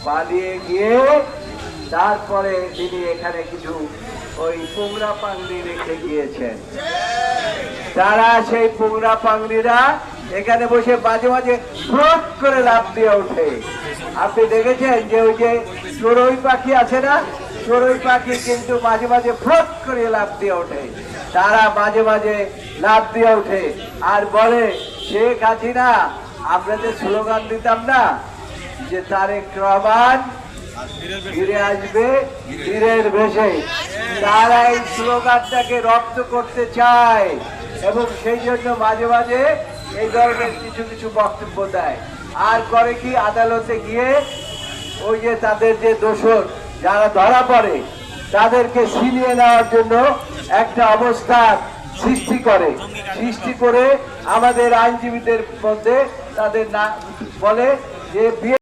পালিয়ে গিয়ে তারপরে তিনি এখানে কিছু ওই পুংরা পাংড়ি রেখে গিয়েছেন। তারা সেই পুংরা পাংড়িরা এখানে বসে মাঝে মাঝে ফ্রট করে লাফ দিয়ে ওঠে। আপনি দেখেছেন যে ওই যে চড়ুই পাখি আছে না, চড়ুই পাখি কিন্তু মাঝে মাঝে ফ্রট করে লাফ দিয়ে ওঠে। তারা মাঝে মাঝে লাফ দিয়ে ওঠে আর বলে, শেখ হাসিনা আমরা যে স্লোগান দিতাম না যে তারেক রহমান ফিরে আসবে তীরের ভেসে, তারা এই স্লোগানটাকে রপ্ত করতে চায় এবং সেই জন্য মাঝে মাঝে এই ধরনের কিছু কিছু বক্তব্য দেয়। আর করে কি, আদালতে গিয়ে ওই যে তাদের যে দোষর যারা ধরা পড়ে তাদেরকে ছিনিয়ে নেওয়ার জন্য একটা অবস্থার সৃষ্টি করে আমাদের আইনজীবীদের মধ্যে তাদের না বলে যে